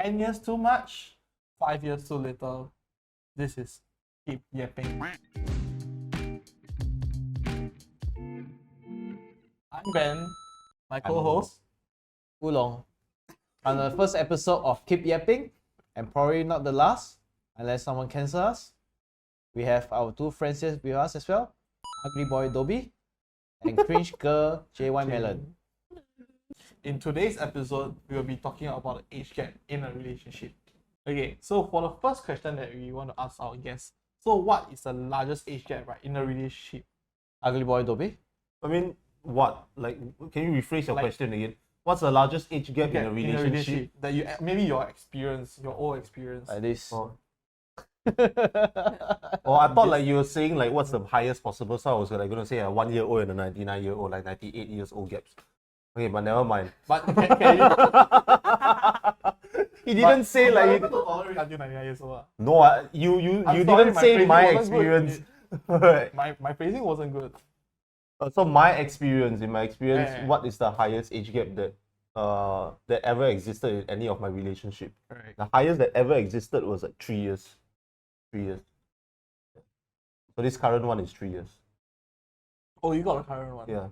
10 years too much, 5 years too little. This is Keep Yapping. I'm Ben, my co-host. Oolong. On the first episode of Keep Yapping, and probably not the last, unless someone cancels us, we have our two friends here with us as well, Ugly Boy Dobbie and Cringe Girl JY Melon. In today's episode, we will be talking about the age gap in a relationship. Okay, so for the first question that we want to ask our guests, so what is the largest age gap, right, in a relationship? Ugly Boy Dobbie? I mean, what? Like, can you rephrase your question again? What's the largest age gap in a relationship? That you maybe your experience, your old experience. Like this. Oh. Oh, I thought like you were saying like what's the highest possible. So I was like going to say a 1 year old and a 99-year-old, like 98 years old gaps. Okay, but never mind. But can you? He didn't say like. You tolerate until 99 years old. No, you I'm sorry, didn't my say phrasing my wasn't good. experience. Right. My phrasing wasn't good. So my experience, Yeah. what is the highest age gap that ever existed in any of my relationship? Correct. The highest that ever existed was like 3 years. 3 years. So this current one is 3 years. Oh, you got a current one. Yeah.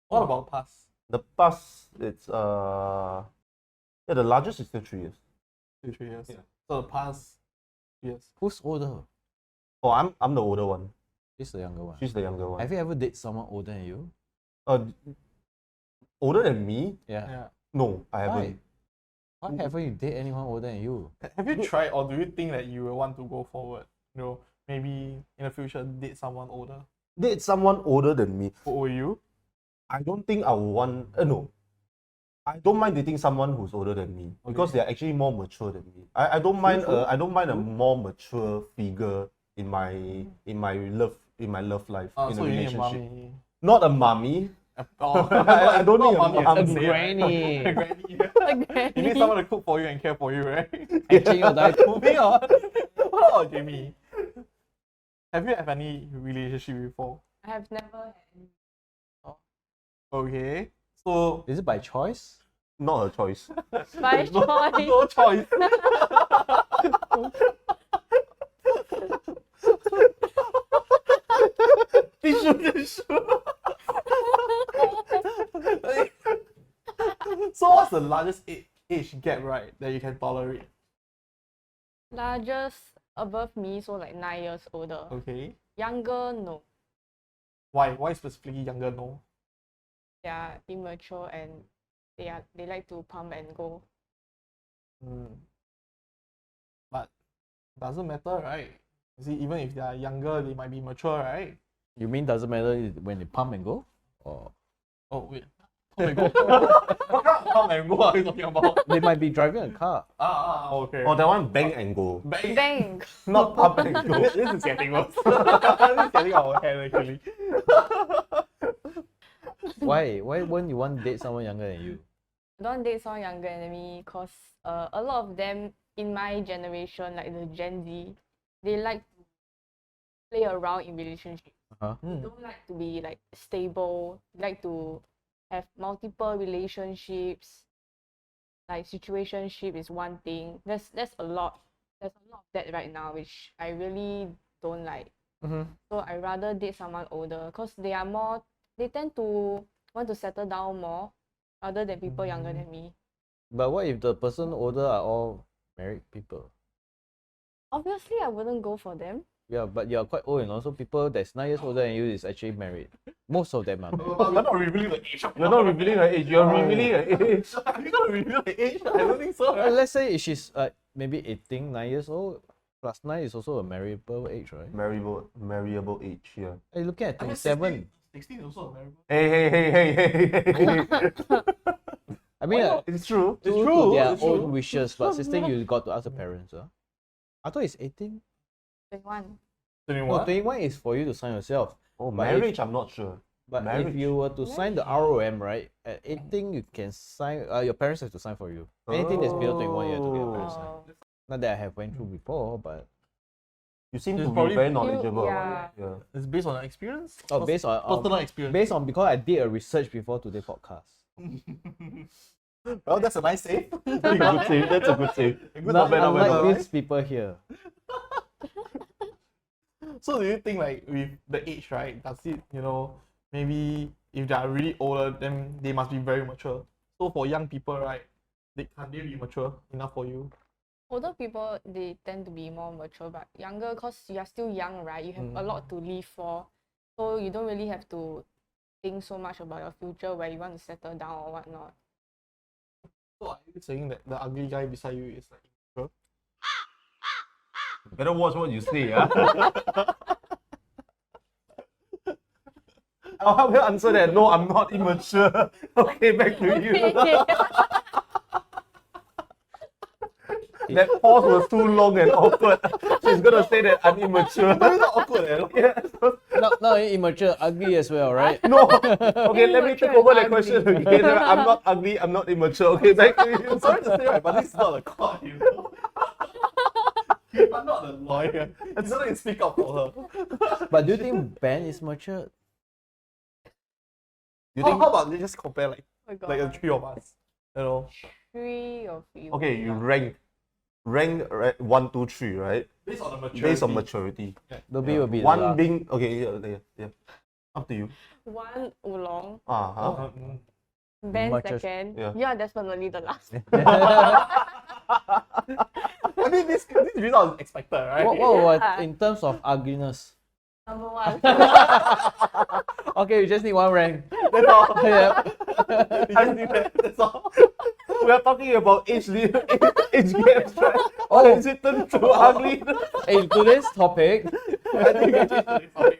What about the past? The past, it's the largest is still 3 years. 3 years. Yeah. So the past years. Who's older? Oh, I'm the older one. She's the younger one. She's the younger one. Have you ever dated someone older than you? Older than me? Yeah. No, I haven't. Why haven't you dated anyone older than you? Have you tried, or do you think that you will want to go forward? You know, maybe in the future date someone older. Date someone older than me? Who are you? I don't think I would want. No. I don't mind dating someone who's older than me because they're actually more mature than me. I don't mind. I don't mind a more mature figure in my love life in So a you need a relationship. mommy. Not a mummy. Oh, I don't need a mommy. mum. A granny. A granny. You need someone to cook for you and care for you, right? Actually, you'll die. Moving on. What about Jamie? Have you had any relationship before? I have never had any. Okay. So Is it by choice? Not a choice. By choice. no choice. Tissue. So what's the largest age gap, right, that you can tolerate? Largest above me, so like 9 years older. Okay. Younger, no. Why? Why specifically younger? No. They are immature and they like to pump and go. But doesn't matter, right? You see, even if they are younger, they might be mature, right? You mean doesn't matter when they pump and go? Or Oh wait. Pump and go. What kind of pump and go are you talking about? they might be driving a car. Okay. Oh, that one bang and go. Bang. Bang! Not pump and go. This is getting worse. This is getting out of hand actually. Why wouldn't you want to date someone younger than you? I don't date someone younger than me because a lot of them in my generation, like the Gen Z, they like to play around in relationships. They don't like to be like stable. They like to have multiple relationships. Like situationship is one thing. There's a lot. There's a lot of that right now, which I really don't like. So I rather date someone older because they are more. They tend to want to settle down more, rather than people younger than me. But what if the person older are all married people? Obviously, I wouldn't go for them. Yeah, but you're quite old, and also people that's 9 years older than you is actually married. Most of them are married. But we're not revealing the age. You're not revealing her age. You're revealing her age. Are you gonna reveal the age? I don't think so. Well, let's say if she's maybe 18, 9 years old, plus 9 is also a marriable age, right? Marriable age. Yeah. Hey, looking at I mean, 27. 16 is also a marriable. Hey. I mean, It's true. It's to true. their It's own true. wishes, but 16 you got to ask the parents. I thought it's 18. 21. No, 21 is for you to sign yourself. Oh, But marriage, I'm not sure. But Marriage. if you were to sign the ROM, right, at 18 you can sign, your parents have to sign for you. Anything that's below 21 you have to get your parents sign. Oh. Not that I have went through before, but You seem It's to be probably- very knowledgeable. Yeah. Yeah. It's based on experience? based on personal experience. because I did a research before today's podcast. Well, that's a nice save. That's a good save. That's a good save. Good Not not bad, not bad, not unlike bad. these people here. So do you think like with the age, right, does it, maybe if they are really older, then they must be very mature. So for young people, right, can't they be mature enough for you? Older people, they tend to be more mature, but younger, because you are still young, right? You have a lot to live for. So you don't really have to think so much about your future where you want to settle down or whatnot. So are you saying that the ugly guy beside you is like mature? Better watch what you say, yeah. I'll help you answer that. No, I'm not immature. Okay, back to you. That pause was too long and awkward. She's gonna say that I'm immature. It's not awkward, Yeah. Not immature, ugly as well, right? No. Okay, let me take Immature over and that question again. I'm not ugly. I'm not immature. Okay, back to you. I'm sorry to say, right, but this is not a court, you know. I'm not a lawyer. I'm just going to speak up for her. But do you think Ben is mature? You How think? about we just compare like Oh my the God. three of us? You know, 3 of you. Okay, you rank 1, 2, 3, right? based on the maturity. Based on maturity. Dobbie will be the One last. being okay. Yeah. Up to you. 1 Oolong, Uh-huh. Ben Mature. second. Yeah. You are definitely the last. I mean, this result is expected, right? What in terms of ugliness? Number 1. Okay, you just need one rank. That's all. Yeah. You just need that. That's all. We are talking about age gaps, right? Oh. Or is it turned to ugly? Hey, today's topic. I think I changed the topic.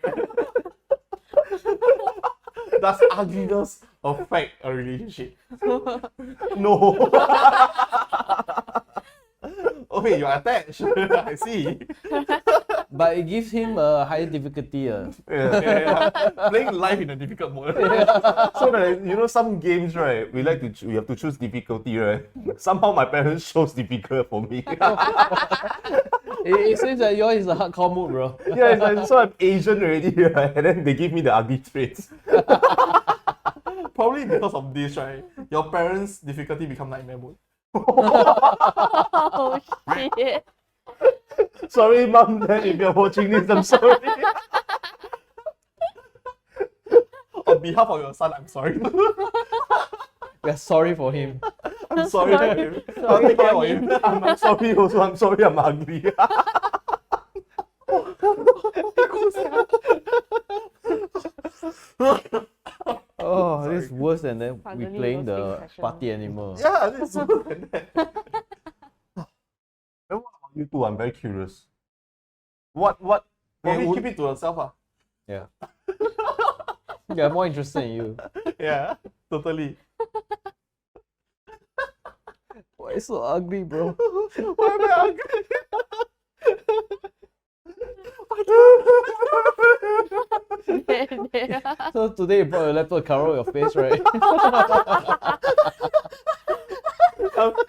Does ugliness affect a relationship? No. Okay, you're attached. I see. But it gives him a higher difficulty. Yeah. Yeah. Playing life in a difficult mode. So that some games, right? We have to choose difficulty, right? Somehow my parents chose difficult for me. It seems that yours is a hardcore mood, bro. Yeah, it's like, so I'm Asian already, right? And then they give me the ugly traits. Probably because of this, right? Your parents' difficulty become nightmare mode. Oh shit. Sorry, mom, dad, if you're watching this, I'm sorry. On behalf of your son, I'm sorry. We're sorry for him. I'm sorry. Sorry. I'll take care of him. I'm sorry also. I'm sorry I'm ugly. Oh, this is worse than then we Finally, playing roasting the session. party animal. Yeah, this is worse than that. Then what about you two? I'm very curious. What Probably would- keep it to yourself. Yeah. Yeah, I'm more interested in you. Yeah, totally. Why it's so ugly, bro? Why am I ugly? So today you brought your laptop to cover your face, right?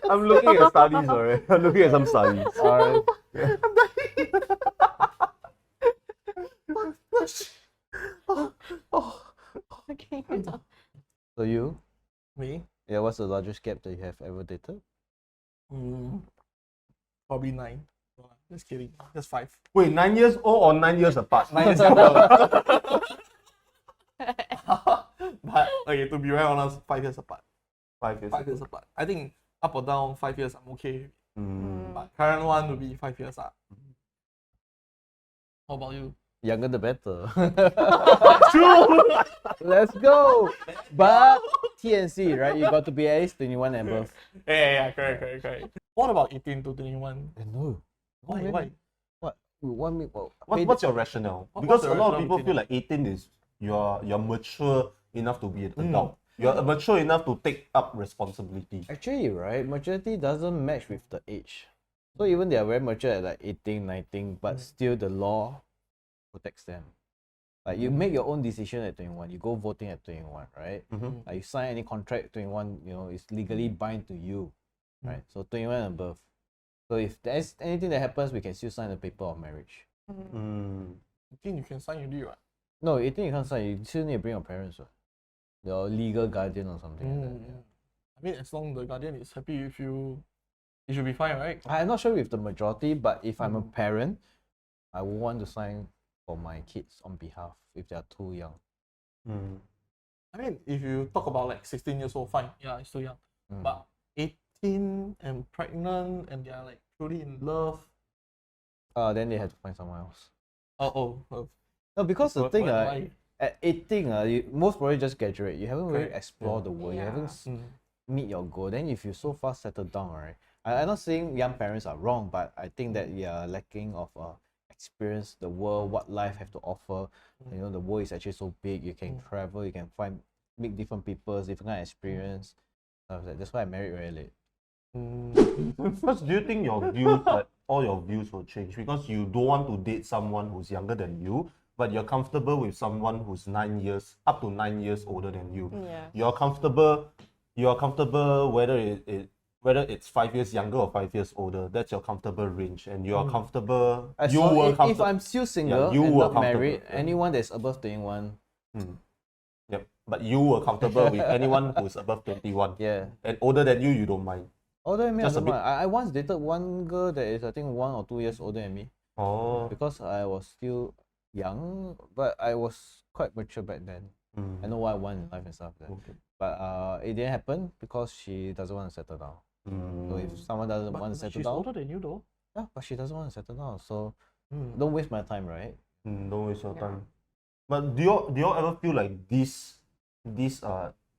I'm looking at studies, alright. I'm looking at some studies. Alright. Okay. So you? Me? Yeah, what's the largest gap that you have ever dated? Probably 9. No, just kidding. Just 5. Wait, 9 years old or 9 years apart? 9 is younger. But okay, to be very honest, 5 years apart. 5 years. 5 years apart. I think up or down 5 years, I'm okay. Mm. But current one will be 5 years up. How about you? Younger the better. True. Let's go! But TNC, right? You got to be at least 21 and above. Yeah, correct. What about 18 to 21? No. Why? really? Why? What? We want me? Well, What's your rationale? What's Because the a lot of rationale people feel like 18 is you're mature enough to be an adult. You're mature enough to take up responsibility. actually, right? Maturity doesn't match with the age. So even they are very mature at like 18, 19, but still the law protects them. Like you make your own decision at 21, you go voting at 21, right? Mhm. Like you sign any contract at 21, it's legally bind to you, right? So 21 and above. So if there's anything that happens, we can still sign the paper of marriage. Mm. 18 you can sign already, right? No, 18 you can't sign. You still need to bring your parents, right? Your legal guardian or something. Like that. I I mean, as long as the guardian is happy with you, it should be fine, right? I'm not sure with the majority, but if I'm a parent, I would want to sign for my kids on behalf if they are too young. I mean, if you talk about like 16 years old, fine, yeah, it's still young. But 18 and pregnant and they're like truly in love. Then they have to find someone else. No, because the thing, why? at 18, you most probably just graduate. You haven't really explored the world. You haven't meet your goal. Then if you so far settled down, right? I'm not saying young parents are wrong, but I think that we are lacking of experience the world, what life have to offer. You know, the world is actually so big. You can travel, you can meet different people, different kind of experience. That's why I married very late. First, do you think your views, like all your views will change because you don't want to date someone who's younger than you, but you're comfortable with someone who's up to 9 years older than you? Yeah. You're comfortable whether it's 5 years younger or 5 years older. That's your comfortable range, and you're comfortable. If I'm still single and not married, yeah. anyone that's above 21. Yep. But you were comfortable with anyone who's above 21. Yeah. And older than you don't mind. Older than me, Just a bit. I once dated one girl that is I think 1 or 2 years older than me. Oh. Because I was still young, but I was quite mature back then. I know what I want in life and stuff. Okay. But it didn't happen because she doesn't want to settle down. So if someone doesn't want to settle she's down, older than you though. yeah, but she doesn't want to settle down. So don't waste my time, right? Don't waste your time. But do you all ever feel like this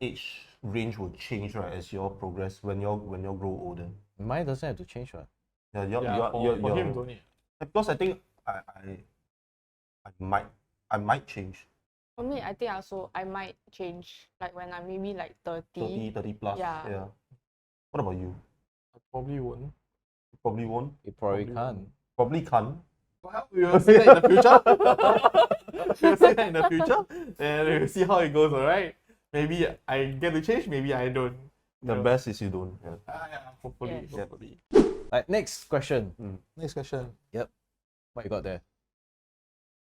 age range will change, right, as you all progress when you all grow older? Mine doesn't have to change, right? Yeah, for him don't need. Because I think I might change. For me, I think I might change like when I'm maybe like 30. 30 plus. Yeah. What about you? I probably won't. You probably won't. You probably can't. Probably can't. Well, we will see that in the future. We'll see that in the future, and we'll see how it goes. Alright. Maybe I get to change. Maybe I don't. The best is you don't. Yeah. Hopefully. Yes. Hopefully. Like next question. Next question. What you got there?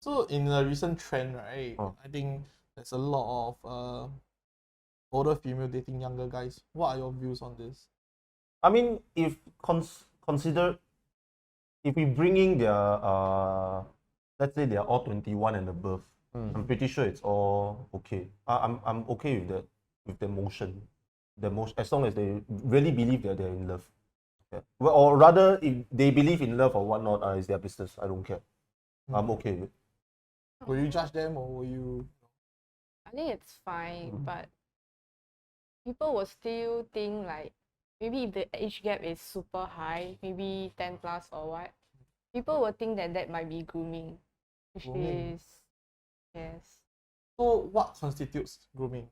So in a recent trend, right? I think there's a lot of older female dating younger guys. What are your views on this? I mean, if consider if we bring in their let's say they are all 21 and above, I'm pretty sure it's all okay. I'm okay with that, with the motion, as long as they really believe that they're in love. Yeah. Well, or rather, if they believe in love or whatnot, it's their business. I don't care. I'm okay with it. Will you judge them or will you? I think it's fine, but people will still think like maybe if the age gap is super high, maybe 10 plus or what, people will think that might be grooming, which is yes. So what constitutes grooming?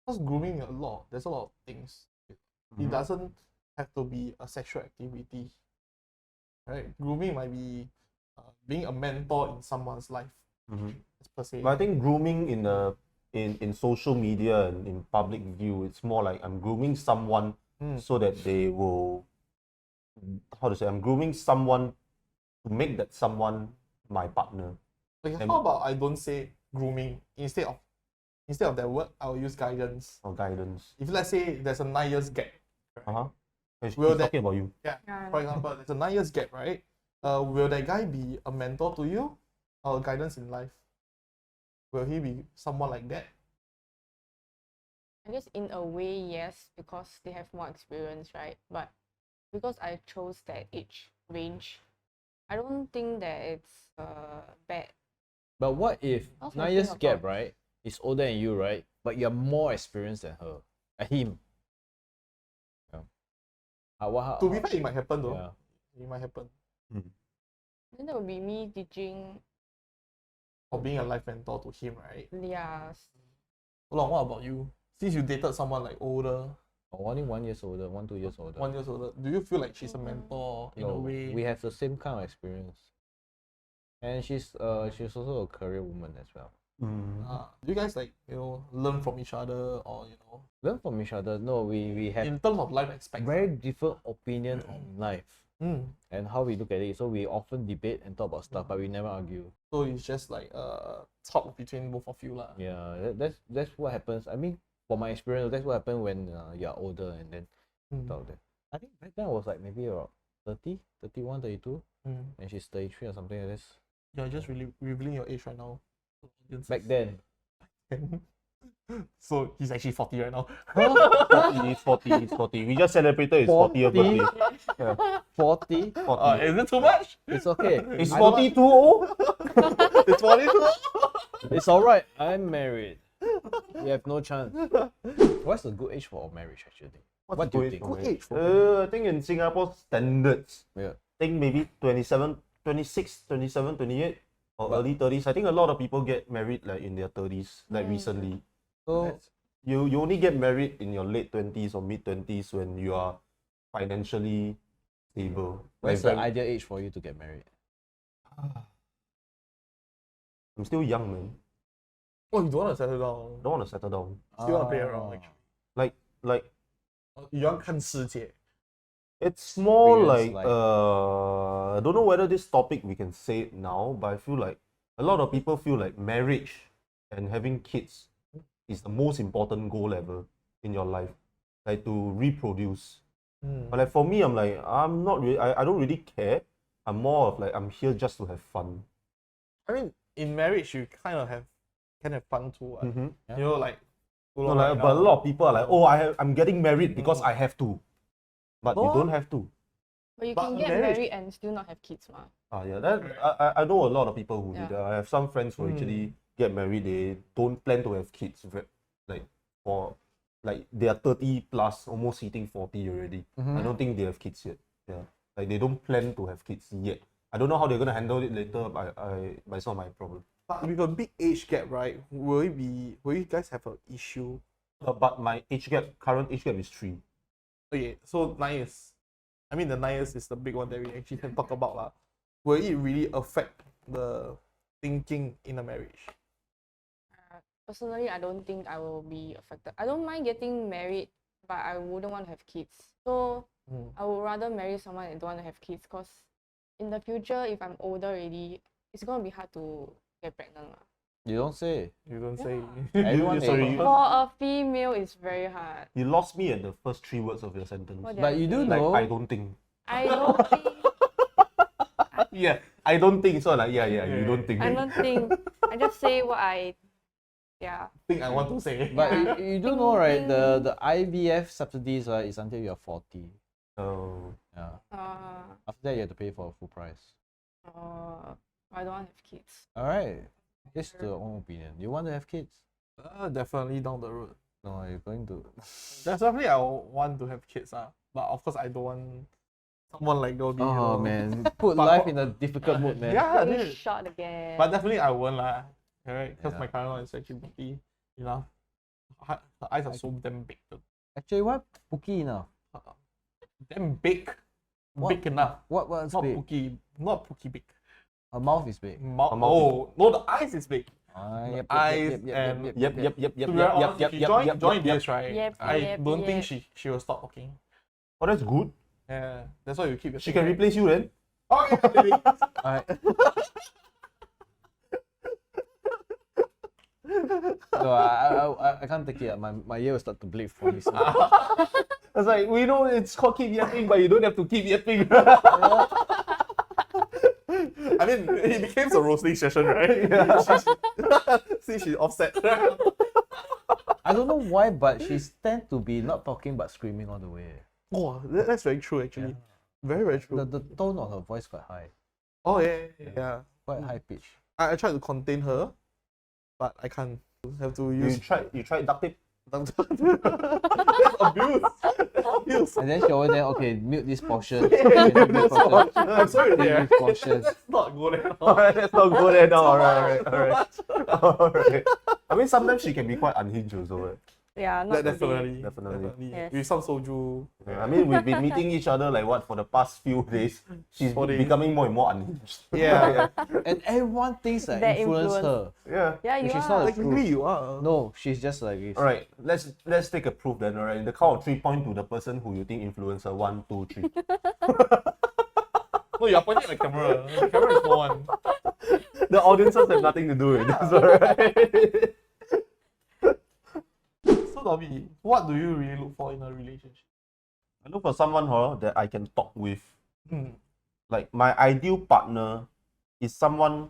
Because grooming there's a lot of things. It doesn't have to be a sexual activity, right? Grooming might be being a mentor in someone's life, per se. But I think grooming in social media and in public view, it's more like I'm grooming someone so that they will, I'm grooming someone to make that someone my partner. Like, how about I don't say grooming instead of that word, I'll use guidance. Or guidance. If let's say there's a 9 years gap, He's Will that- talking about you. for example, there's a 9 years gap, right? Will that guy be a mentor to you or guidance in life? Will he be someone like that? I guess in a way, yes, because they have more experience, right? But because I chose that age range, I don't think that it's bad. But what if How's 9 my years thing gap, about- right? Is older than you, right? But you're more experienced than her, him. Yeah. To be fair, it might happen though. Yeah. It might happen. Then that would be me teaching. Or being a life mentor to him, right? Yes. Oolong, what about you? Since you dated someone like older, Only 1 year older, 1, 2 years older. 1 year older, do you feel like she's a mentor in a No, way? we have the same kind of experience. And she's also a career woman as well. Do you guys learn from each other or Learn from each other. No, we have in terms of life expectancy? very different opinion on life and how we look at it. So we often debate and talk about stuff, but we never argue. So it's just like talk between both of you lah. Yeah, that's what happens. I mean, for my experience, that's what happened when you're older and then Mm. out there. I think back then I was like maybe around 30, 31, 32, Mm. and she's 33 or something like this. You're just really revealing your age right now. Back then. So he's actually 40 right now. 40, he's 40. We just celebrated his 40th 40? birthday. 40? 40. Is it too much? It's okay. Is I don't- 40 too old? It's 42. It's alright. I'm married. You have no chance. What's the good age for marriage actually? What do you think? Good age for I think in Singapore standards, Yeah. I think maybe 27, 26, 27, 28 or early 30s. I think a lot of people get married like in their 30s, like recently. So You only get married in your late 20s or mid 20s when you are financially stable. where's Like, the ideal age for you to get married? I'm still young, man. Oh, you don't want to settle down. Don't want to settle down. Still want to play around, actually. Like You want 看世界. it's more Experience like life. I don't know whether this topic we can say it now, but I feel like a lot of people feel like marriage and having kids is the most important goal ever in your life, like to reproduce. But like for me, I'm like I'm not really. I don't really care. I'm more of like I'm here just to have fun. I mean, in marriage, you kind of can have fun too. What? Mm-hmm. You know, like, No, like, but a lot of people are like, oh, I'm getting married because I have to, but you No. don't have to. But you But can get marriage- married and still not have kids, ma. Yeah, that I know a lot of people who do Yeah. that. I have some friends who actually get married. They don't plan to have kids, like for like they are 30 plus, almost hitting 40 already. I don't think they have kids yet. Yeah, like they don't plan to have kids yet. I don't know how they're gonna handle it later. But it's not my problem. But with a big age gap, right? Will you guys have an issue? But my current age gap is 3. Okay, so 9 years. I mean, the 9 years is the big one that we actually can talk about, lah. Will it really affect the thinking in a marriage? Personally, I don't think I will be affected. I don't mind getting married, but I wouldn't want to have kids. So I would rather marry someone that don't want to have kids, because in the future, if I'm older already, it's gonna be hard to get pregnant, lah. You don't say. You don't say. Everyone sorry, age. For a female, it's very hard. You lost me at the first 3 words of your sentence. What did But I you do say? Like know. I don't think. I don't think. Yeah, I don't think so. Like you don't think. I don't think. I just say what I. Yeah. Think I want to say. But Yeah. you do know, right? The IVF subsidies, right, is until you're 40. Oh. Yeah. Uh, After that, you have to pay for a full price. I don't want to have kids. All right. This is your own opinion. You want to have kids? Definitely down the road. No, you're going to. Definitely, I want to have kids, but of course, I don't want someone like Dobbie. Oh man, put But- life in a difficult mood, man. Yeah, Getting dude. shot again. But definitely, I won't lah. Alright, because Yeah. my current one is actually pretty enough. Her eyes are so damn big. Actually, what Pookie now? Damn big. What? Big enough. What's Not big? Pookie. Not Pookie big. Her mouth is big. Mouth. mouth Oh, no, the eyes is big. Yep, eyes yep, and- Yep. To be honest, if she join this, right? Yep, I yep, don't think yep. she will stop talking. Oh, that's good. Yeah, that's why you keep. She can replace you then. Okay, maybe. Alright. No, I can't take it. My ear will start to bleed from this. I was like, we know it's called keep yapping, but you don't have to keep yapping. I mean, it became a roasting session, right? See, she's offset. I don't know why, but she tend to be not talking but screaming all the way. Oh, that's very true, actually. Very, very true. The tone of her voice quite high, Oh, yeah. quite high pitch. I tried to contain her, but I can't. Have to you use tried duct tape. That's abuse. That's abuse. And then she over there, okay, mute this portion. I'm sorry, Mute dear. this portion. Let's not go there. Alright, let's not go there now. Alright. I mean, sometimes she can be quite unhinged also. Right? Yeah, not today. Definitely. Definitely. Yes. With some soju. Yeah, I mean, we've been meeting each other like what for the past few days. She's 4 days. becoming more and more unhinged. Yeah. And everyone thinks that That influence influence. her. Yeah. Yeah, you Which is are. not a- Technically, you are. No, she's just like this. Alright, let's take a proof then. Alright, in the count of 3, point to the person who you think influenced her. 1, 2, 3. No, you're pointing at the camera. The camera is small one. The audiences have nothing to do with this. Alright. So the Dobbie, what do you really look for in a relationship? I look for someone that I can talk with. Hmm. Like my ideal partner is someone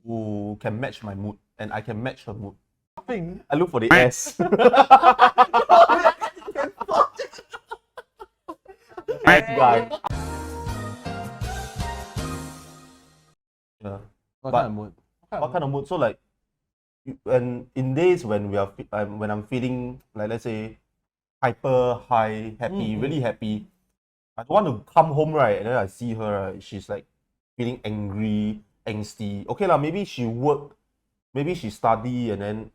who can match my mood and I can match her mood. Yapping. I look for the S. S guy. Yeah. What But- kind of mood? What kind of mood? So like, when in days when when I'm feeling like, let's say, hyper high, happy, really happy, I don't want to come home, right, and then I see her, right, she's like feeling angry, angsty. Okay lah, maybe she work, maybe she study, and then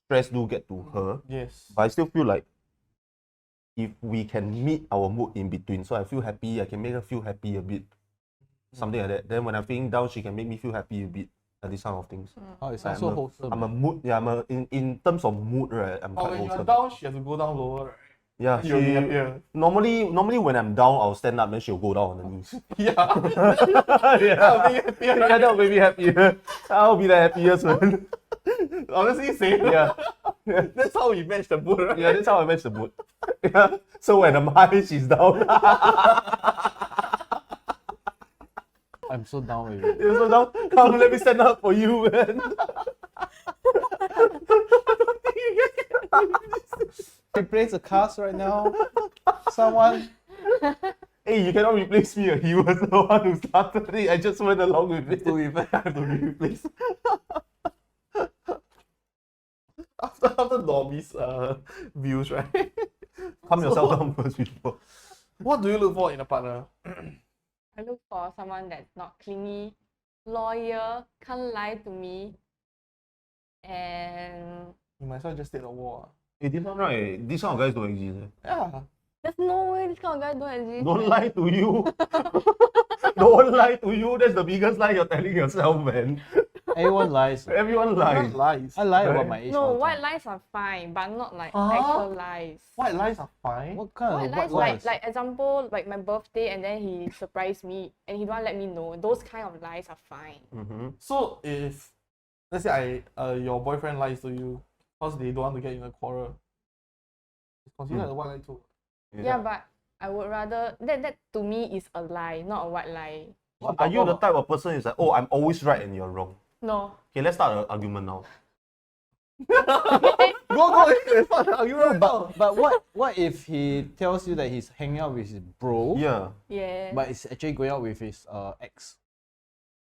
stress do get to her. Yes. But I still feel like if we can meet our mood in between, so I feel happy, I can make her feel happy a bit, something like that. Then when I'm feeling down, she can make me feel happy a bit. And these kind of things. Oh, it I'm sounds so a- wholesome. I'm a mood. Yeah, in terms of mood, right, I'm But quite when you're wholesome. down, she has to go down lower, right? Yeah, You'll be she happier. normally when I'm down, I'll stand up, then she'll go down on the knees. Yeah. Yeah, Be happier. yeah, that'll make me happier. I'll be the happiest man. Honestly, same. Yeah, That's how we match the mood, right? yeah, that's how I match the mood. Yeah, so when I'm high, she's down. I'm so down with it. You're so down. Come, let me stand up for you, man. Replace the cast right now. Someone. Hey, you cannot replace me. He was the one who started it. I just went along with it. To be fair. I have to be replaced. After Dobbie's views, right? Calm yourself down first before. What do you look for in a partner? I look for someone that's not clingy, loyal, can't lie to me, and You might as well just stay at the wall. Hey, this one, right? These kind of guys don't exist. Yeah. there's no way this kind of guy don't exist. Don't lie to you. Don't lie to you. That's the biggest lie you're telling yourself, man. Everyone lies. Everyone lies. Lies. I lie about my age. all No, the white time. lies are fine, but not like Huh? actual lies. White lies are fine. What kind White of lies, white lies? like example, like my birthday, and then he surprised me, and he don't want to let me know. Those kind of lies are fine. Mm-hmm. So if, let's say your boyfriend lies to you because they don't want to get in a quarrel, it's considered a white lie too. Yeah, but I would rather that to me is a lie, not a white lie. Are you the type of person who's like, oh, I'm always right and you're wrong? No. Okay, let's start an argument now. Go, it's not an argument. But what if he tells you that he's hanging out with his bro, Yeah. Yeah. but he's actually going out with his ex?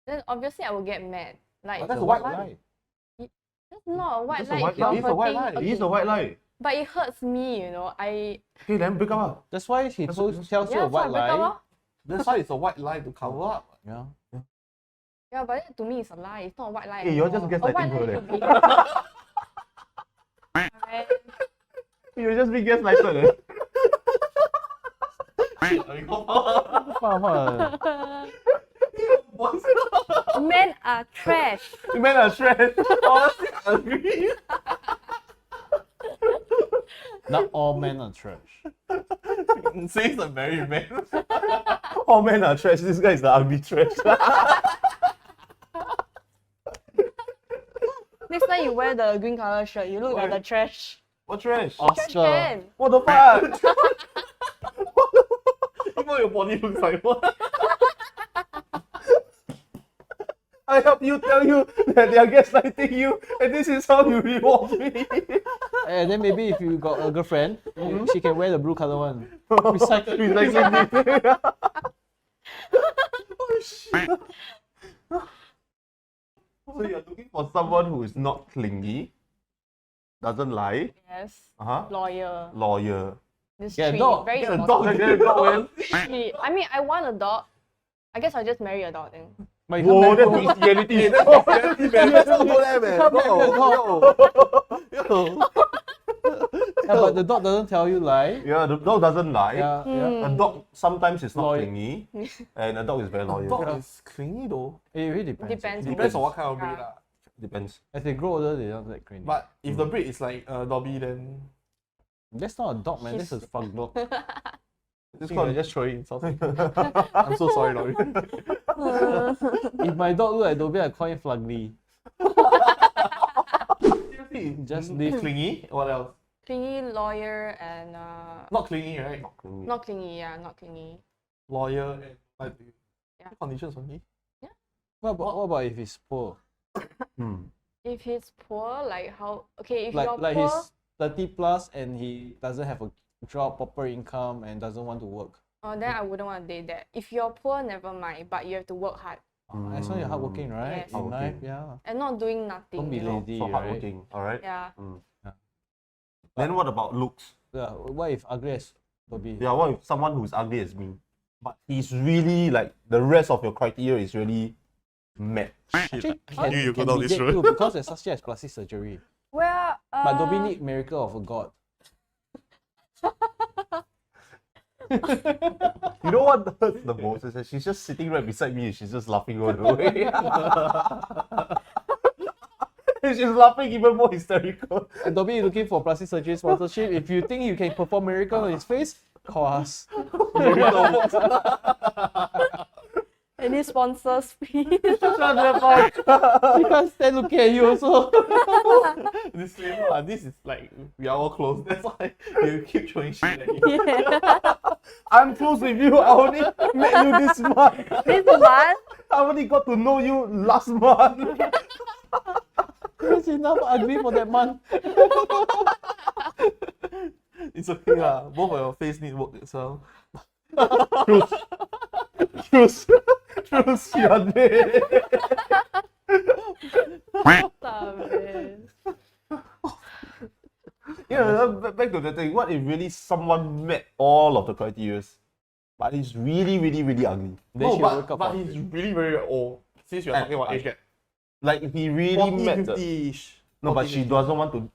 Then obviously I will get mad. Like But that's a white lie. that's not a white That's a lie. white if you're lie. It's a white hurting- lie. It is a white lie. But it hurts me, you know. I Okay, then break up. That's why he tells you a yeah, so white I break up lie. lor. That's why it's a white lie to cover up. Yeah. Yeah, but that to me it's a lie. It's not a white lie. Hey, you're just anymore. A white gaslighting her lie then. should be- Alright. You just be gaslighted. Men are trash. Men are trash. Honestly, I agree. Not all men are trash. Says the married man. All men are trash. This guy is the ugly trash. Next time you wear the green color shirt, you look like the trash. What trash? Trash Oscar. can. What the fuck? Even your body looks like one. I help you tell you that they are gaslighting you, and this is how you reward me. And then maybe if you got a girlfriend, she can wear the blue color one. Recycle. Recycling. Oh shit. So you're looking for someone who is not clingy, doesn't lie, Yes. loyal. This Get a three, dog. very Get a important. dog, get a dog, man. Three. I mean, I want a dog. I guess I'll just marry a dog then. But you Whoa, can't that's marry- Christianity. Let's not go there, man. Yeah, but the dog doesn't tell you lie. Yeah, the dog doesn't lie. Yeah, yeah. A dog sometimes is not Loyal. clingy, and a dog is very A loyal. dog is clingy though. It really depends. Depends. Depends on what kind of breed Yeah. lah. Depends. As they grow older, they don't that clingy. But if the breed is like Dobbie, then That's not a dog, man. That's a fuck dog. just call it just throw it insult. I'm so sorry, Dobbie. If my dog look like Dobbie, I call him Flugly. Just Mm, live. clingy. What else? Clingy, lawyer, and Not clingy, right? not clingy. Yeah, not clingy. Lawyer and like Yeah. conditions only. What about if he's poor? Hmm. If he's poor, like how? Okay, if Like you're like poor, he's 30 plus and he doesn't have a job, proper income, and doesn't want to work. then I wouldn't want to date that. If you're poor, never mind, but you have to work hard As long as you're hardworking, right? Yes. In life, Hardworking. yeah. and not doing nothing. Don't be you know? lazy, So right? hardworking, all right. Yeah. Mm. Yeah. Then what about looks? Yeah. What if ugly as Dobbie? Yeah, what if someone who's ugly as me, but he's really like the rest of your criteria is really met? Actually, I knew you go can down be this dead road. too, because there's such thing as plastic surgery. Well, But Dobbie need miracle of a god. You know what hurts the most is that she's just sitting right beside me and she's just laughing all the way. And she's laughing even more hysterical. And Dobbie is looking for plastic surgery sponsorship. If you think you can perform miracle on his face, call us. any sponsors, please. Shut the fuck up. She can't stand looking at you also. Disclaimer, this is like we are all close. That's why you keep throwing shit at you. Yeah. I'm close with you. I only met you this month. This one. I only got to know you last month. That's enough ugly for that month. It's okay lah. Both of your face need work as well. Truce. Truce, you're dead. Stop it. Yeah, back to the thing. What if really someone met all of the criteria, but he's really, really, really ugly? Then No, she wake up but for he's really very old. Since you're talking about age gap. Like if he really 40, met the... 50-ish. No, but 40, she doesn't want to.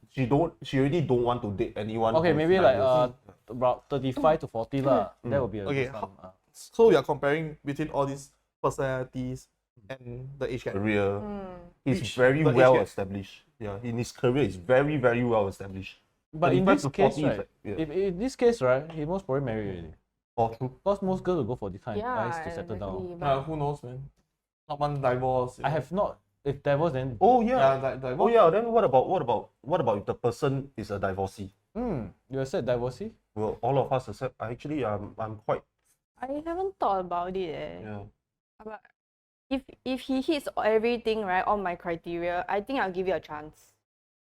She already don't want to date anyone. Okay, who's maybe like divorced. about 35 to 40 lah. That would be a Okay, good time. So we are comparing between all these personalities and the age gap. career. He's Which- very the age well gap. established. Yeah, in his career, he's very, very well established. But in 35 this to case, 40 is right, like- yeah. if in this case, right, he most probably married already. Oh, true. Because most girls will go for this kind of Yeah, guys to settle down. exactly, but Who knows, man? Someone divorced. I have not. If divorce, then Oh yeah. divorce. Oh yeah. Then what about if the person is a divorcee? you said divorcee. Well, all of us accept. Actually, I'm quite. I haven't thought about it. Yeah. But if he hits everything right, all my criteria, I think I'll give it a chance.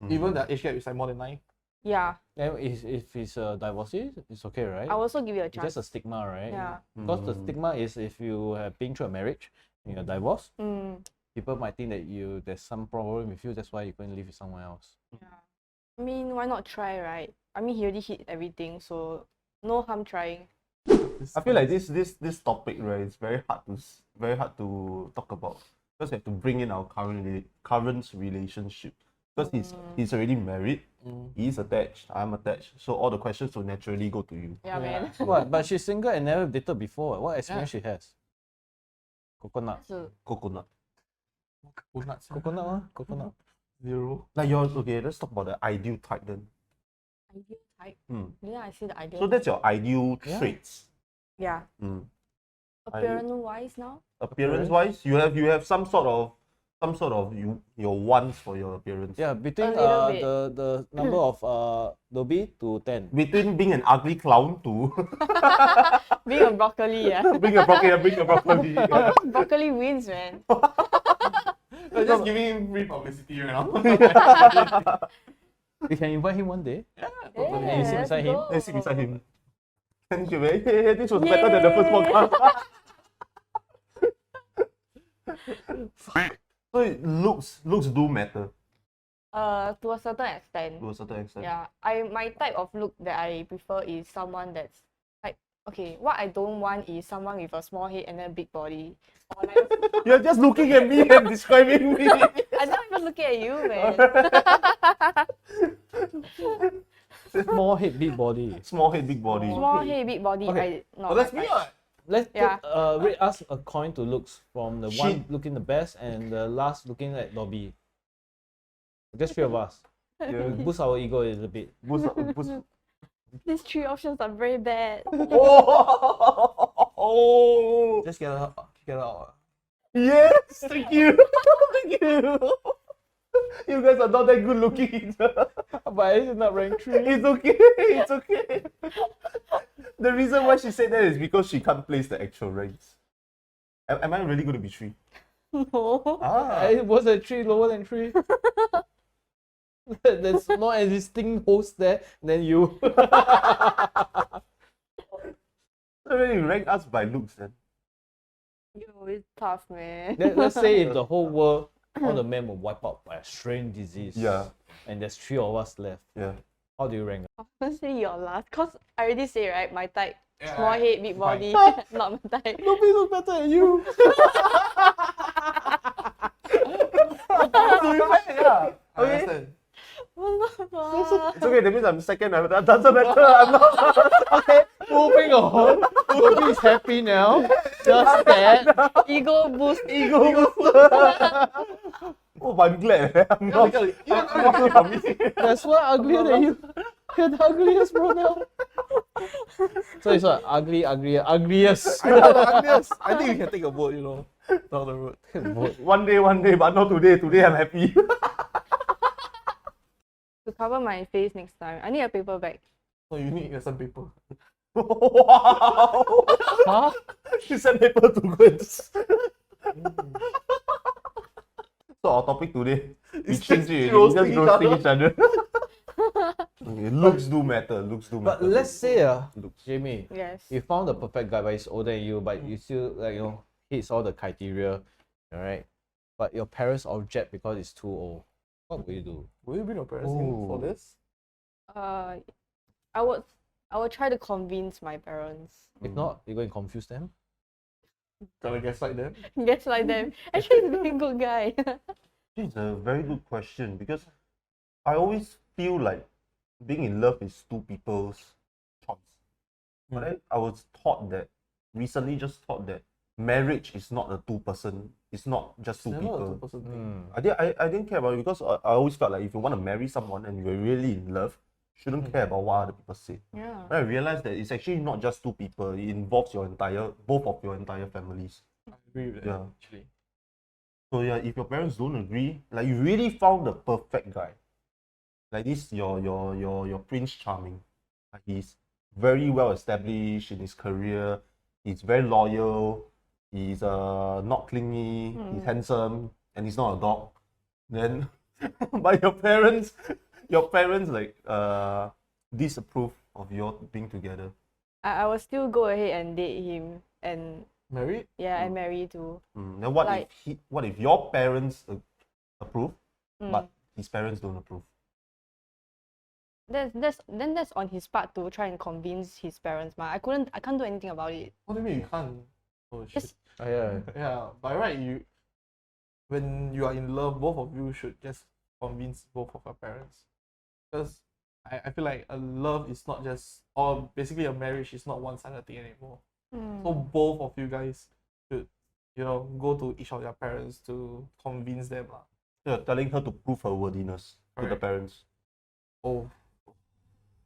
Even the age gap is like more than 9. Yeah, Then if he's a divorcee, it's okay, right? I'll also give it a It's chance. just a stigma, right? Yeah. Because the stigma is if you have been through a marriage and you're divorced, Mm, people might think that there's some problem with you. That's why you're going to live with someone else. yeah. I mean, why not try, right? I mean, he already hit everything, so no harm trying. I feel like this topic, right, is very hard to talk about because we have to bring in our current relationship because he's already married, he's attached, I'm attached, so all the questions will naturally go to you. Yeah, man. What? But she's single and never dated before. What experience she has? Coconut. So, Coconut. Coconuts. Coconut, coconut. 0. Like yours, okay, let's talk about the ideal type then. ideal type. Hmm. Yeah, I see the ideal. So that's your ideal Yeah. traits. yeah. Hmm. Appearance wise now. Appearance wise, you have some sort of your wants for your appearance. Yeah, between little bit. the number of Dobbie to 10. Between being an ugly clown to Being a broccoli, yeah. being a broccoli. Yeah. Broccoli wins, man. You're just giving him free publicity right now. We can invite him one day. Yeah, you sit let's beside him? go. Let's sit beside him. Thank you, man. Hey, this was better than the first podcast. So looks do matter To a certain extent. to a certain extent. Yeah, my type of look that I prefer is someone that's like, okay, what I don't want is someone with a small head and a big body. Or like, You're just looking at me and describing me. I'm not even looking at you, man. Small head, big body. Small head, big body. Small head, big body. Okay. Not Oh, that's my me, type. what? Let's Yeah. rate us a coin to looks from the one Shit. looking the best and the last looking like Dobbie. Just three of us. Yeah. Boost our ego a little bit. Boost. These three options are very bad. Oh, Just get it out. yes, thank you, thank you. You guys are not that good looking either. But it's not rank 3. It's okay. It's okay. The reason why she said that is because she can't place the actual ranks. Am I really going to be 3? No. I was a 3 lower than 3. There's no existing host there than you. So when you rank us by looks then. Yo, it's tough, man. Let's say if the whole world, all the men were wiped out by a strange disease. Yeah. And there's 3 of us left. Yeah. How do you rank? Honestly, your last. Cause I already say, right, my type. Yeah, Small right. head, big body. Not my type. Nobody look better than you. Yeah. I understand. It's okay, that means I'm second. That doesn't matter. I'm not. Okay, moving on. Dobbie is happy now. Just that. Ego boost. Oh, but I'm glad. I'm not. I'm not for me. That's why uglier than you. You're the ugliest, bro, now. So it's what? Ugliest. I know the ugliest. I think you can take a vote, you know, down the road. One day, but not today. Today I'm happy. To cover my face next time, I need a paper bag. So you need your sandpaper. Wow. Huh? She sent paper to go and So our topic today, we It's change just it. roasting We each just roasting other. each other. Okay, looks do matter. Looks do matter. But let's say, Looks. Jamie, Yes. you found the perfect guy, but he's older than you, but you still, like, you know, hits all the criteria, alright? But your parents object because it's too old. What will you do? Will you bring your parents in for Ooh. this? I would try to convince my parents. If not, you're going to confuse them? Gotta gaslight them. Guess like them. Actually, he's a very good guy. It's a very good question because I always feel like being in love is two people's choice. But then I was recently taught that marriage is not a two-person, it's not just two It's never a people. two-person thing. I didn't care about it because I always felt like if you want to marry someone and you're really in love, you shouldn't care about what other people say. Yeah. Then I realized that it's actually not just two people, it involves both of your entire families. I agree with that, Yeah. actually. So yeah, if your parents don't agree, like you really found the perfect guy. Like this, your Prince Charming. Like he's very well established in his career. He's very loyal. He's not clingy. He's handsome, and he's not a dog. Then, but your parents like disapprove of your being together. I will still go ahead and date him and Married? yeah, and marry too. Then what Like- what if your parents approve, Mm. but his parents don't approve? That's on his part to try and convince his parents. I can't do anything about it. What do you mean you can't? Oh shit. Yes. Oh, yeah. Yeah, by right, when you are in love, both of you should just convince both of your parents. Because I feel like a love is not just, or basically a marriage is not one-sided thing anymore. So both of you guys should, go to each of your parents to convince them. You're telling her to prove her worthiness to the Correct. parents. Oh,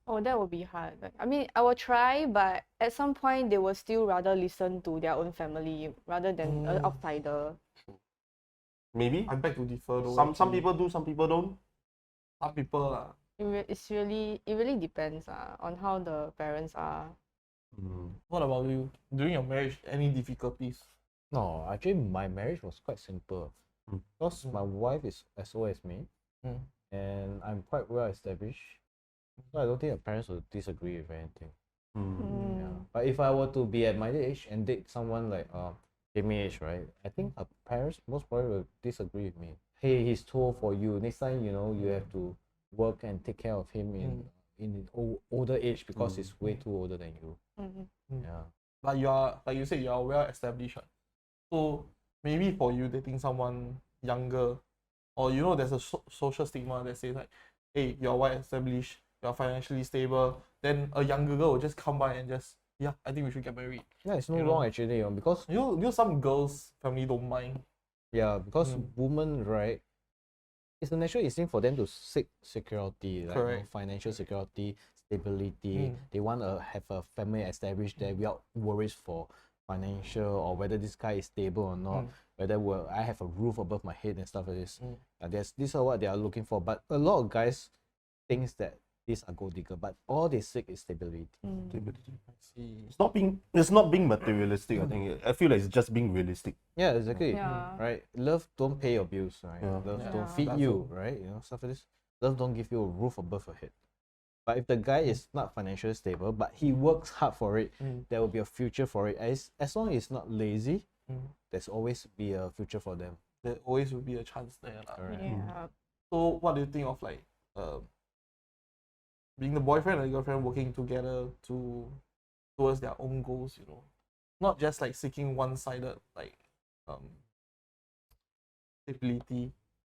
Oh, that would be hard. Like, I mean, I will try, but at some point they will still rather listen to their own family rather than an outsider. Maybe I beg to differ though. some actually. people do, some people don't. Some people It really depends on how the parents are. What about you? During your marriage, any difficulties? No, actually, my marriage was quite simple. Because my wife is as old as me, Mm. and I'm quite well established. So I don't think the parents will disagree with anything. Yeah. But if I were to be at my age and date someone like Jamie age, right? I think her parents most probably will disagree with me. Hey, he's too old for you. Next time, you have to work and take care of him in older age because he's way too older than you. Yeah. But like you said, you are well established. Right? So maybe for you dating someone younger, or there's a social stigma that says like, hey, you're well established, you're financially stable, then a younger girl will just come by and just, yeah, I think we should get married. Yeah, it's no You wrong know? actually, because Some girls' family don't mind. because women, right, it's a natural instinct for them to seek security, like Correct. financial security, stability. They want to have a family established there without worries for financial or whether this guy is stable or not, whether will I have a roof above my head and stuff like this. These are what they are looking for. But a lot of guys thinks that these are gold digger, but all they seek is stability. Stability. I see. It's not being materialistic. I think I feel like it's just being realistic. Yeah, exactly. Yeah. Right. Love don't pay your bills, right? Yeah. Love Yeah. don't feed That's you, all. right? You know, stuff like this. Love don't give you a roof above your head. But if the guy is not financially stable, but he works hard for it, there will be a future for it. As long as he's not lazy, there's always be a future for them. There always will be a chance there. Lah. Correct. Yeah. So what do you think of like being the boyfriend and girlfriend working together towards their own goals, you know? Not just like seeking one-sided like stability.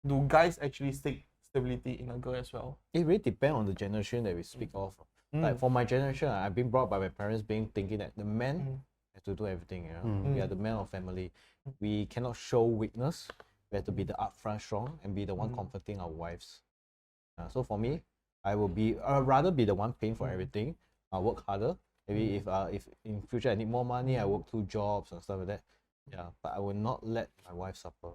Do guys actually seek stability in a girl as well? It really depends on the generation that we speak of. Like for my generation, I've been brought by my parents being thinking that the man has to do everything. You know? We are the man of family. We cannot show weakness. We have to be the upfront strong and be the one comforting our wives. So for me, I will be rather be the one paying for everything. I'll work harder. Maybe if in future I need more money, I work 2 jobs and stuff like that. Yeah, but I will not let my wife suffer.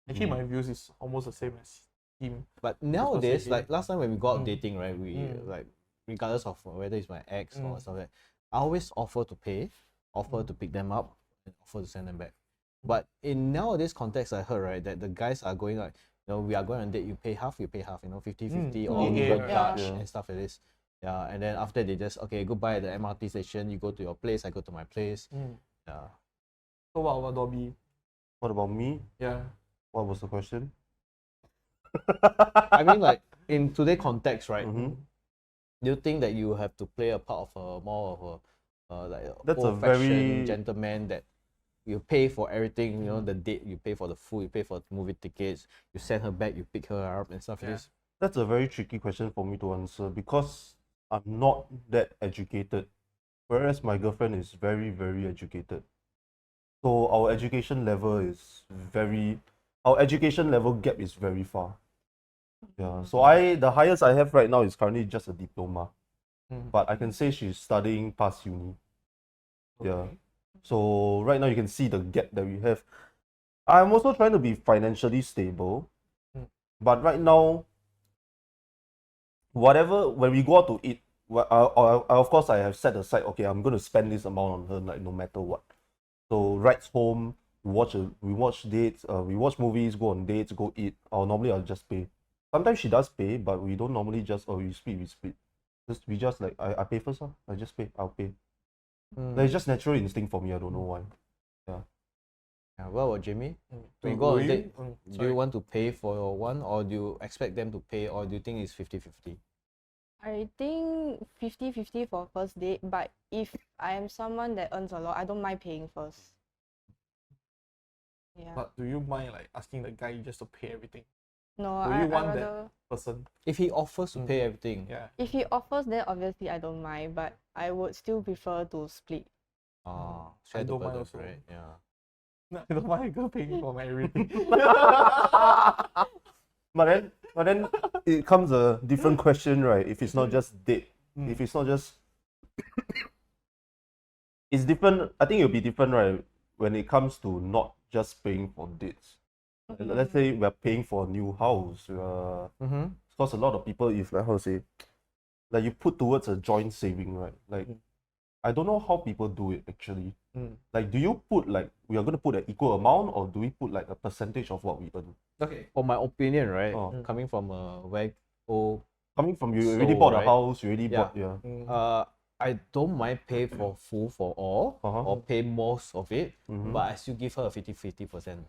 Actually, my views is almost the same as him. But nowadays, say- like last time when we go out dating, right? We like regardless of whether it's my ex or stuff like that, I always offer to pay, offer to pick them up, and offer to send them back. But in nowadays context, I heard right that the guys are going like, you know, we are going on date, you pay half, you know, 50-50, or Yeah, even yeah. Dutch and stuff like this. Yeah, and then after they just okay, goodbye at the MRT station, you go to your place, I go to my place. Yeah. So what about Dobbie? What about me? Yeah. What was the question? I mean, like in today's context, right? Mhm. Do you think that you have to play a part of a more of a like That's a old-fashioned very- gentleman that you pay for everything, you know, the date, you pay for the food, you pay for the movie tickets, you send her back, you pick her up and stuff like this. That's a very tricky question for me to answer because I'm not that educated, whereas my girlfriend is very, very educated. So our education level gap is very far. Yeah. So the highest I have right now is currently just a diploma, but I can say she's studying past uni. Yeah. So right now you can see the gap that we have. I'm also trying to be financially stable, but right now, when we go out to eat, of course I have set aside. Okay, I'm going to spend this amount on her, like no matter what. So rides home, we watch dates, we watch movies, go on dates, go eat. Or normally I'll just pay. Sometimes she does pay, but we don't normally just we split. We just like I pay first, I just pay. I'll pay. Like, it's just natural instinct for me. I don't know why. Yeah, what about Jamie? When you So go on will a you- date, do sorry. you want to pay for your one, or do you expect them to pay, or do you think it's 50-50? I think 50-50 for first date, but if I am someone that earns a lot, I don't mind paying first. Yeah. But do you mind like asking the guy just to pay everything? No, Do I you want rather Person. If he offers to pay everything, Yeah. if he offers, then obviously I don't mind, but I would still prefer to split. share I the don't mind burden, also. right? Yeah. I don't mind a girl paying for my everything. But then it comes a different question, right? If it's not just date, if it's not just, it's different. I think it'll be different, right? When it comes to not just paying for dates. Let's say we're paying for a new house. Because a lot of people, if like how to say, like you put towards a joint saving, right? Like I don't know how people do it actually. Like, do you put like we are gonna put an equal amount, or do we put like a percentage of what we earn? Okay. For my opinion, right, Oh. coming from a very old, Coming from you already So, bought a right? house, you already Yeah. bought I don't mind pay for full for all, or pay most of it, but I still give her a 50-50%.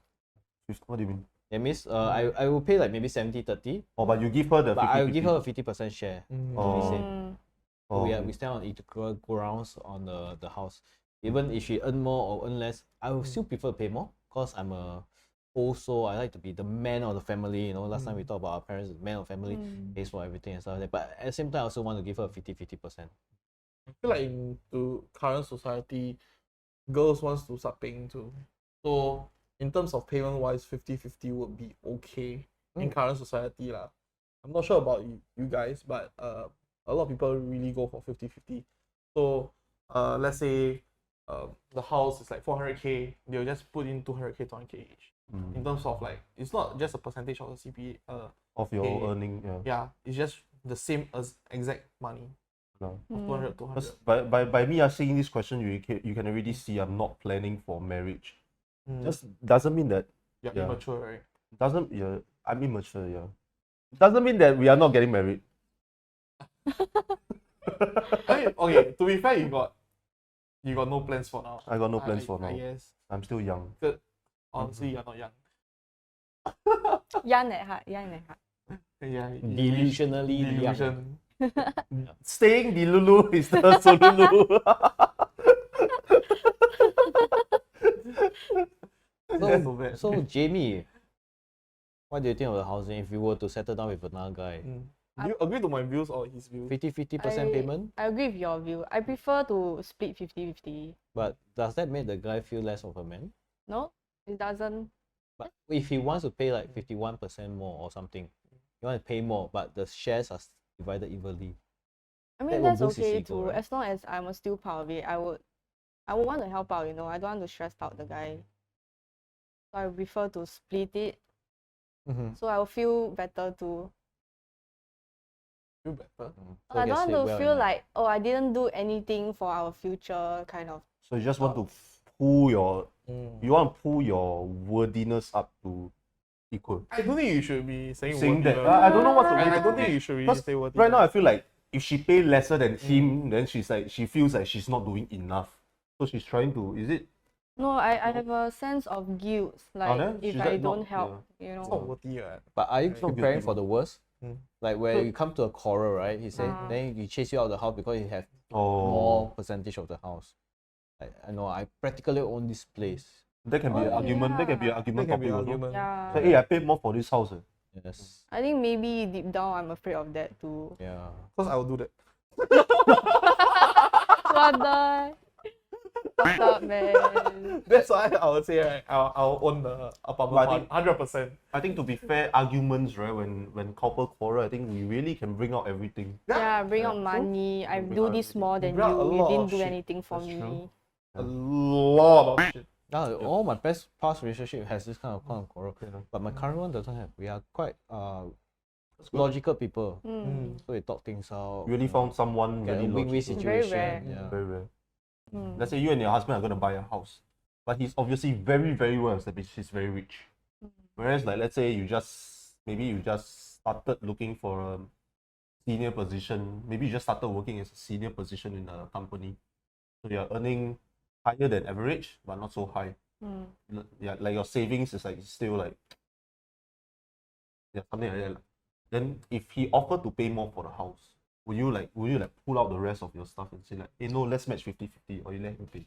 What do you mean? That means I will pay like maybe 70-30, Oh, but you give her the but 50, I will give her a 50% share. To be Oh. safe. Oh. We stand on equal grounds on the house. Even if she earn more or earn less, I will still prefer to pay more because I'm also I like to be the man of the family. You know, last time we talked about our parents, the man of family, pays for everything and stuff like that. But at the same time, I also want to give her a 50-50%. I feel like in the current society, girls wants to start paying too. So in terms of payment wise, 50-50 would be okay in current society lah. I'm not sure about you guys, but a lot of people really go for 50-50. So let's say the house is like 400k, they'll just put in 200k, 200k each. In terms of like, it's not just a percentage of the CPA. Of your Okay. earning, yeah. Yeah, it's just the same as exact money. No. Of 200, 200. Because by me asking this question, you can already see I'm not planning for marriage. Just doesn't mean that You're yeah. immature, right? doesn't yeah I'm immature, yeah. Doesn't mean that we are not getting married. I mean, okay, to be fair, you got no plans for now. I got no plans for I now. guess. I'm still young. Honestly, you're not young. Young at heart, young at heart. Yeah, Delusionally young. delusion. Staying the Lulu is the Solulu. That's so bad. So Jamie, what do you think of the housing if you were to settle down with another guy? Do you agree to my views or his views? 50% payment? I agree with your view. I prefer to split 50-50. But does that make the guy feel less of a man? No, it doesn't. But if he wants to pay like 51% more or something, you want to pay more, but the shares are divided evenly. I That mean, will that's boost his okay ego, too. right? As long as I'm still part of it, I would want to help out, you know. I don't want to stress out the guy. So I prefer to split it. So I will feel better too. Feel better. So I you don't can want sleep to well feel at night. like, oh, I didn't do anything for our future, kind of. So you just want to pull your worthiness up to equal. I don't think you should be saying That. worthy. I don't know what to I make don't of think it. you should really Because say worthy. right now I feel like if she pay lesser than him, then she feels like she's not doing enough. So she's trying to, is it? No, I have a sense of guilt, like then if she's I like don't not- help, you It's know. not worthy, right? But are you It's not preparing guilty, for the worst? Like where you come to a quarrel, right? He said, then he chase you out of the house because he have more percentage of the house. Like, I know I practically own this place. That can be an Oh, argument. That can be an yeah. argument That can be topic, an also. argument. Yeah. Like, hey, I paid more for this house. Yes. I think maybe deep down I'm afraid of that too. Yeah. Because I will do that. What the? What's up, man? That's why I would say, right, I'll own the apartment 100%. I think to be fair, arguments, right, when couple quarrel, I think we really can bring out everything. Yeah, bring out money. I Bring do out this everything. more than Bring out a you. You lot didn't of do shit. anything for That's me. true. A lot of shit. All my past relationship has this kind of quarrel. Yeah. But my current one doesn't have. We are quite logical people. So we talk things out. Really found someone get really a win-win logical. situation. rare. Yeah. Very rare. Let's say you and your husband are gonna buy a house, but he's obviously very, very well established. He's very rich. Whereas, like, let's say you just started looking for a senior position. Maybe you just started working as a senior position in a company, so you are earning higher than average, but not so high. Yeah, like your savings is like still like something like that. Then if he offered to pay more for the house, would you pull out the rest of your stuff and say like, hey, no, let's match 50-50, or you let him pay?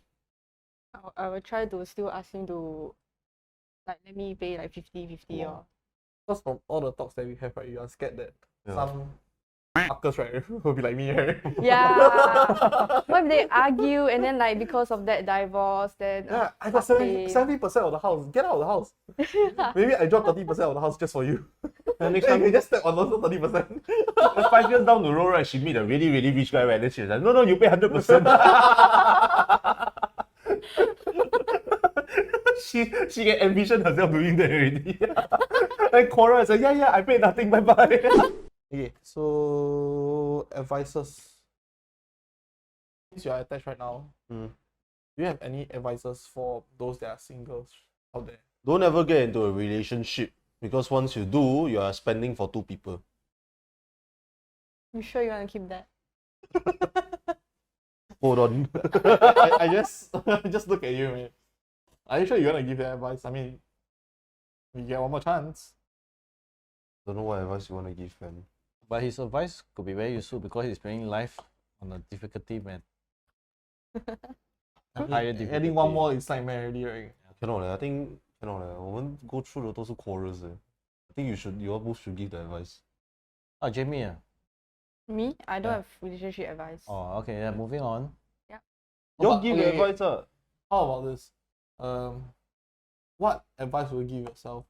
I will try to still ask him to, like, let me pay like 50-50 or. Because from all the talks that we have, right, you are scared that Yeah. some fuckers, right, will be like me, right? Yeah. What if they argue and then like because of that divorce, then Yeah, I got fuck him. 70% of the house. Get out of the house. Maybe I drop 30% of the house just for you. And next Then time, you can just step on also 30%. 5 years down the road, right, she meet a really, really rich guy, right? Then she's like, no, you pay 100%. she can envision herself doing that already. And Cora is like, yeah, I paid nothing, bye bye. Okay, so advices. Since you are attached right now, do you have any advices for those that are singles out there? Don't ever get into a relationship, because once you do, you are spending for 2 people. You sure you want to keep that? Hold on. I just just look at you, man. Are you sure you want to give that advice? I mean, you get one more chance. Don't know what advice you want to give, man. But his advice could be very useful because he's playing life on a difficulty, man. Higher difficulty. Adding one more is nightmare already, right? Cannot leh, I think cannot leh. 我们 go through 的都是 quarrels eh. I think you all both should give the advice. Oh, Jamie. Me? I don't Yeah. have relationship advice. Oh, okay. Yeah, moving on. You all But- give okay, the advice ah. How about this? What advice would you give yourself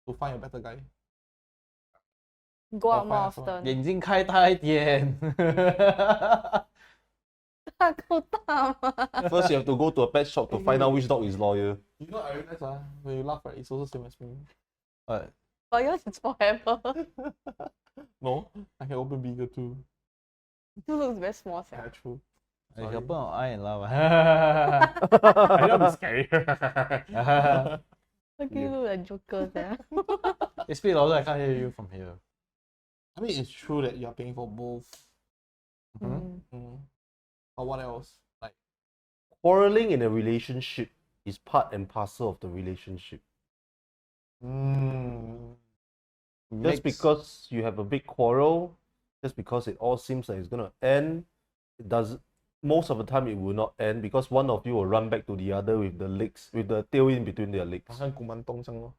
to find a better guy? Go out Or more find someone. often. 眼睛开大一点。够大吗？ First, you have to go to a pet shop to find out which dog is loyal. You know, I realize when you laugh, right, it's also same as me. What? But yours is forever. No, I can open bigger too. It looks very small, Yeah, sia. true. You Sorry. can put on eye and laugh. I know it's scary. Look you look like Joker, sia. You speak louder, I can't hear you from here. I mean, it's true that you're paying for both. Mhm. But what else? Like, Quarreling in a relationship is part and parcel of the relationship. Just because you have a big quarrel, just because it all seems like it's gonna end, it does. Most of the time, it will not end because one of you will run back to the other with the legs, with the tail in between their legs. 好像古曼东这样咯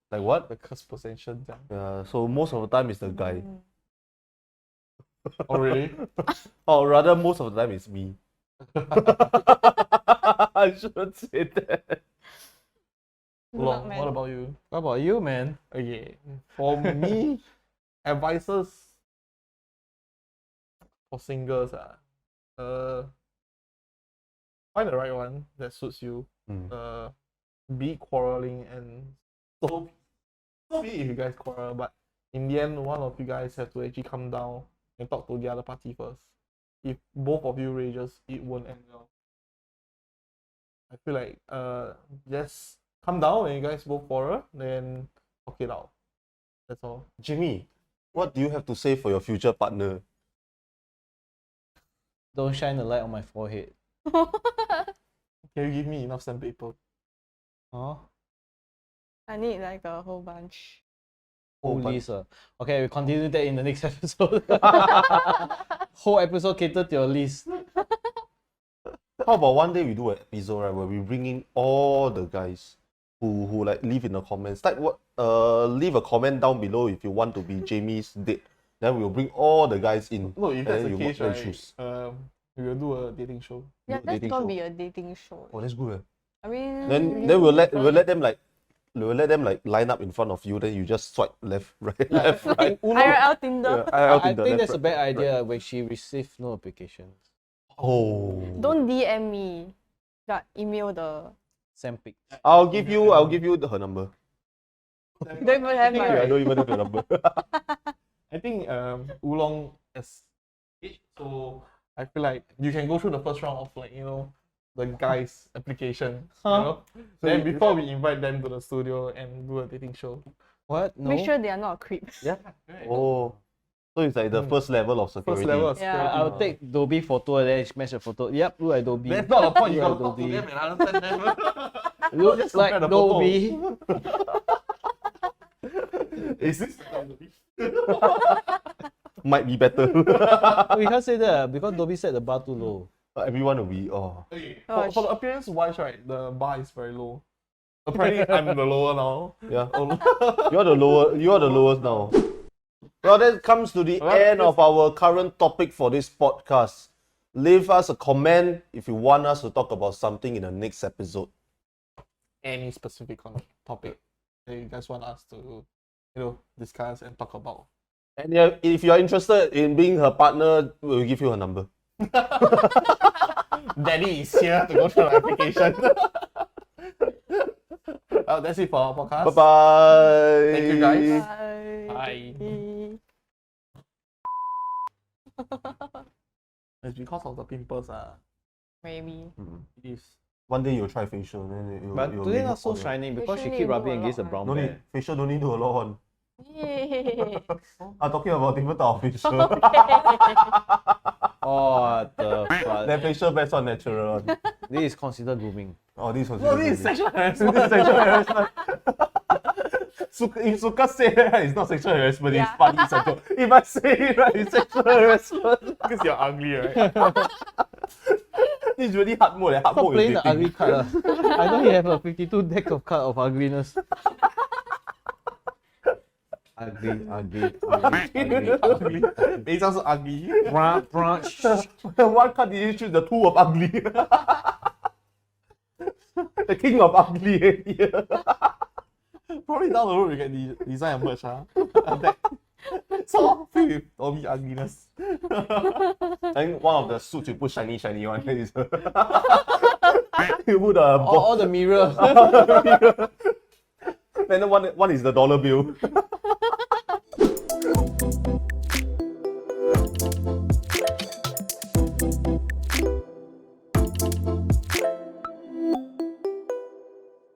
Like what? the curse possession 这样。 So most of the time it's the guy, Oh really? or rather, most of the time it's me. I shouldn't say that. Oolong, what about you? What about you, man? Okay, for me, advices for singles find the right one that suits you. Be quarreling and so be it if you guys quarrel, but in the end, one of you guys have to actually come down and talk to the other party first. If both of you rages, it won't end well. I feel like just come down when you guys both quarrel, then talk it out. That's all. Jimmy, what do you have to say for your future partner? Don't shine the light on my forehead. Can you give me enough sandpaper? Oh, I need like a whole bunch. whole but- list. Okay, we continue that in the next episode. Whole episode catered to your list. How about one day we do an episode, right, where we bring in all the guys who like leave in the comments. Like what leave a comment down below if you want to be Jamie's date. Then we'll bring all the guys in. No, if and that's then the you case, then right, choose. we will do a dating show. Yeah, No, that's dating gonna show. be a dating show. Oh, that's good. I mean, Then we'll let them like line up in front of you. Then you just swipe left, right, left, right. IRL Tinder. I think that's a bad idea when she received notifications. Oh. Don't DM me. Got email the. Send pic. I'll give you her number. Don't even have I my. don't even have your number. I think Oolong is age, so I feel like you can go through the first round of the guys application. You know? Then before we invite them to the studio and do a dating show. What? No. Make sure they are not a creep. Yeah. Right? Oh. So it's like the first level of security. First level of Yeah. security. I'll take Dobbie photo and then match the photo. Yep, look like Dobbie. That's not the point. You Look gotta like talk to Dobbie. them and understand them. Looks Just compare like the photo. Dobbie. Is this Might be better. We can't say that because Dobbie set the bar too low. Everyone will be okay? Oh, For the appearance wise, right, the bar is very low. Apparently, I'm the lower now. yeah. You're the lowest now. Well, that comes to the Well, end of our current topic for this podcast. Leave us a comment if you want us to talk about something in the next episode. Any specific topic that you guys want us to, discuss and talk about. And yeah, if you're interested in being her partner, we'll give you her number. Daddy is here to go through the application. That's it for our podcast. Bye bye. Thank you, guys. Bye. It's because of the pimples. Maybe. It is. One day you'll try facial, then But today not so shiny because she Facial keep need to rubbing do a against the lot, brown No need bag. facial, don't need to do a lot on. Yay. I'm talking about different type of facial. Oh, the fuck. That facial bags not natural one. This is considered grooming. Oh, this was No, this is sexual harassment. This is sexual harassment. If Suka say it, right, it's not sexual harassment, it's Yeah. funny sexual. If I say it, right, it's sexual harassment. Because you're ugly, right? This is really hard mode. Hard Stop mode playing is the ugly card. I know you have a 52 deck of card of ugliness. Ugly. Ugly. It sounds so ugly. Brunch. What card did you choose? The two of ugly. The king of ugly here. Probably down the road we can design a merch, huh? A deck. So filled with Dobbie ugliness. Then one of the suits you put shiny one. You put the All the mirror. then one is the dollar bill.